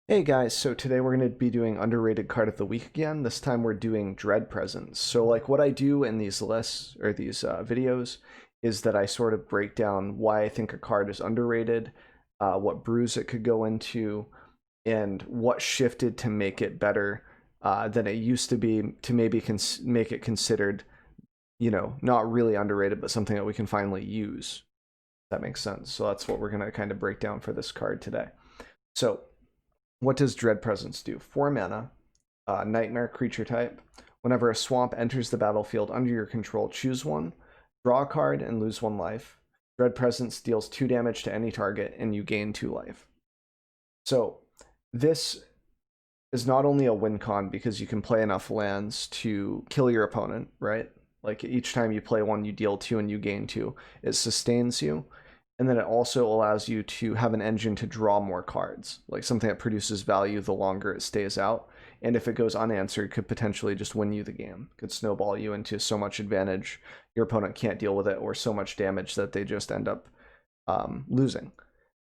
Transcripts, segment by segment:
Hey guys, so today we're going to be doing underrated card of the week again. This time we're doing Dread Presence. So like what I do in these lists or these videos is that I sort of break down why I think a card is underrated, what brews it could go into, and what shifted to make it better than it used to be to maybe make it considered, not really underrated, but something that we can finally use. If that makes sense. So that's what we're going to kind of break down for this card today. So what does Dread Presence do? 4 mana, Nightmare creature type. Whenever a swamp enters the battlefield under your control, choose one, draw a card, and lose 1 life. Dread Presence deals 2 damage to any target, and you gain 2 life. So this is not only a win con because you can play enough lands to kill your opponent, right? Like each time you play one, you deal 2 and you gain 2. It sustains you, and then it also allows you to have an engine to draw more cards, like something that produces value the longer it stays out. And if it goes unanswered, could potentially just win you the game, could snowball you into so much advantage your opponent can't deal with it, or so much damage that they just end up losing.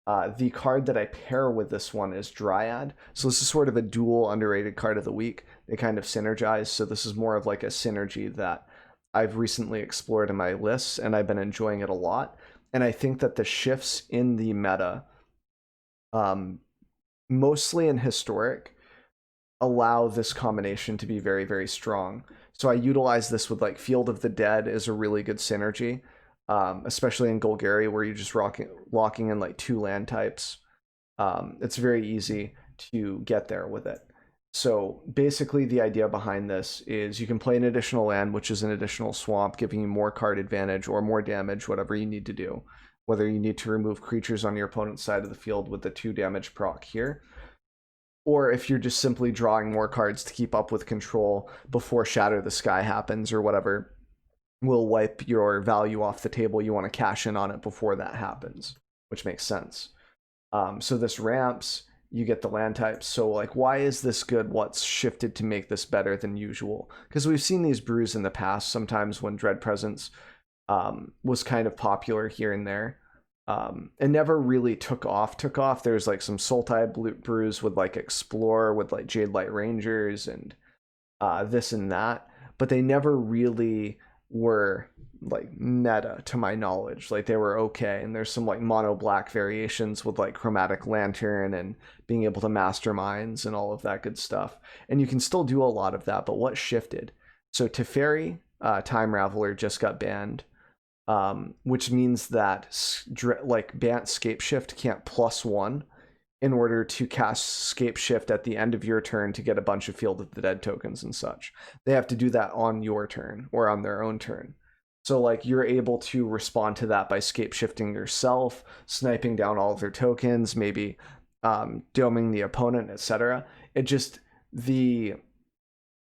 The card that I pair with this one is Dryad. So this is sort of a dual underrated card of the week. They kind of synergize. So this is more of like a synergy that I've recently explored in my lists, and I've been enjoying it a lot. And I think that the shifts in the meta, um, mostly in historic, allow this combination to be very, very strong. So I utilize this with like Field of the Dead is a really good synergy, especially in Golgari where you're just locking in like 2 land types. It's very easy to get there with it. So basically the idea behind this is you can play an additional land, which is an additional swamp, giving you more card advantage or more damage, whatever you need to do. Whether you need to remove creatures on your opponent's side of the field with the 2 damage proc here, or if you're just simply drawing more cards to keep up with control before Shatter the Sky happens or whatever, will wipe your value off the table. You want to cash in on it before that happens, which makes sense. So this ramps, you get the land types. So like, why is this good? What's shifted to make this better than usual? Because we've seen these brews in the past, sometimes when Dread Presence was kind of popular here and there. It never really took off. There's like some Sultai brews with like Explore with like Jade Light Rangers and this and that, but they never really were like meta to my knowledge. Like they were okay, and there's some like mono black variations with like Chromatic Lantern and being able to masterminds and all of that good stuff. And you can still do a lot of that, but what shifted? So Teferi, Time Raveler just got banned, which means that like Bant Scape Shift can't +1 in order to cast Scape Shift at the end of your turn to get a bunch of Field of the Dead tokens and such. They have to do that on your turn or on their own turn. So like you're able to respond to that by Scape Shifting yourself, sniping down all of their tokens, maybe doming the opponent, etc. It just the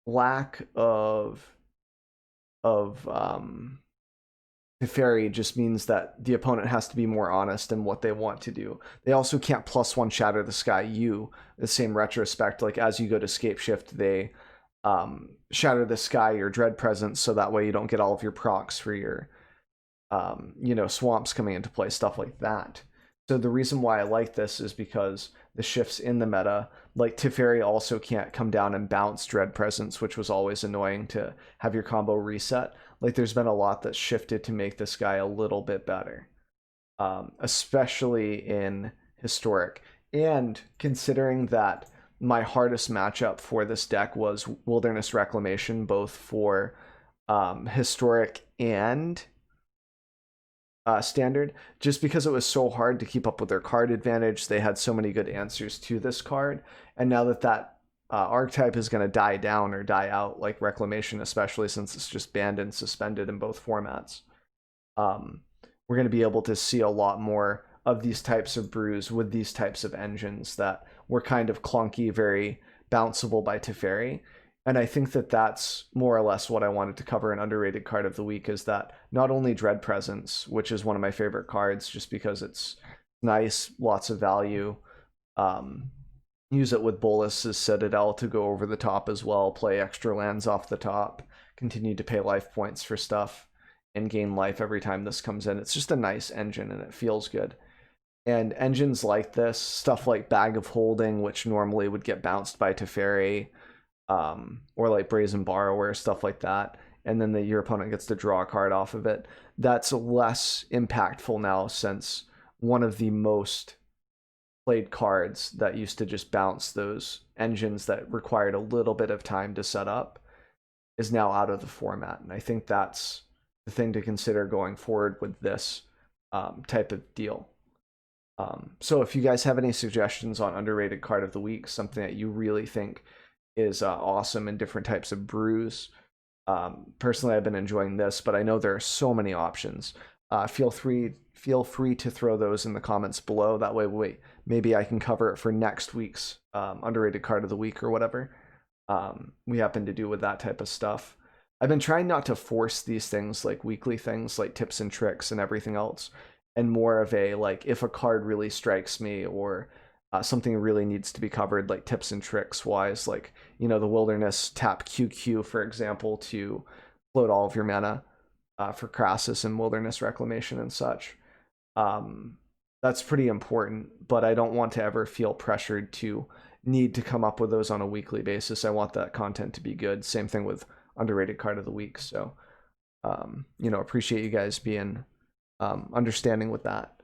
lack of Teferi just means that the opponent has to be more honest in what they want to do. They also can't +1 Shatter the Sky you, the same retrospect. Like as you go to Scape Shift, they Shatter the Sky your Dread Presence, so that way you don't get all of your procs for your swamps coming into play, stuff like that. So the reason why I like this is because the shifts in the meta, like Teferi also can't come down and bounce Dread Presence, which was always annoying to have your combo reset. Like there's been a lot that's shifted to make this guy a little bit better, especially in historic. And considering that my hardest matchup for this deck was Wilderness Reclamation, both for historic and standard, just because it was so hard to keep up with their card advantage. They had so many good answers to this card, and now that archetype is going to die down or die out, like Reclamation, especially since it's just banned and suspended in both formats, we're going to be able to see a lot more of these types of brews with these types of engines that were kind of clunky, very bounceable by Teferi. And I think that that's more or less what I wanted to cover in underrated card of the week, is that not only Dread Presence, which is one of my favorite cards just because it's nice, lots of value, use it with Bolus's Citadel to go over the top as well, play extra lands off the top, continue to pay life points for stuff, and gain life every time this comes in. It's just a nice engine and it feels good. And engines like this, stuff like Bag of Holding, which normally would get bounced by Teferi, or like Brazen Borrower, stuff like that, and then your opponent gets to draw a card off of it. That's less impactful now, since one of the most played cards that used to just bounce those engines that required a little bit of time to set up is now out of the format. And I think that's the thing to consider going forward with this type of deal. So if you guys have any suggestions on underrated card of the week, something that you really think is awesome in different types of brews, personally I've been enjoying this, but I know there are so many options. Feel free to throw those in the comments below. That way maybe I can cover it for next week's underrated card of the week or whatever we happen to do with that type of stuff. I've been trying not to force these things, like weekly things like tips and tricks and everything else, and more of a, like, if a card really strikes me, or something really needs to be covered, like tips and tricks wise, like, you know, the Wilderness tap QQ, for example, to float all of your mana for Crassus and Wilderness Reclamation and such. That's pretty important, but I don't want to ever feel pressured to need to come up with those on a weekly basis. I want that content to be good. Same thing with underrated card of the week. So, you know, appreciate you guys being understanding with that.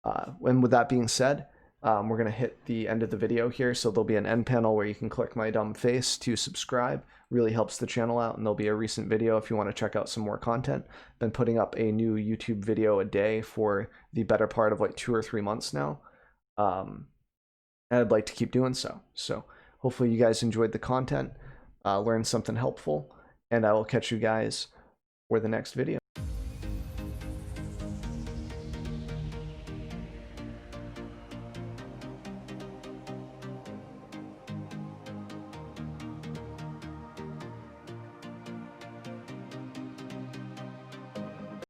And with that being said, we're going to hit the end of the video here. So there'll be an end panel where you can click my dumb face to subscribe. Really helps the channel out. And there'll be a recent video if you want to check out some more content. Been putting up a new YouTube video a day for the better part of like 2 or 3 months now. And I'd like to keep doing so. So hopefully you guys enjoyed the content, learned something helpful, and I will catch you guys for the next video.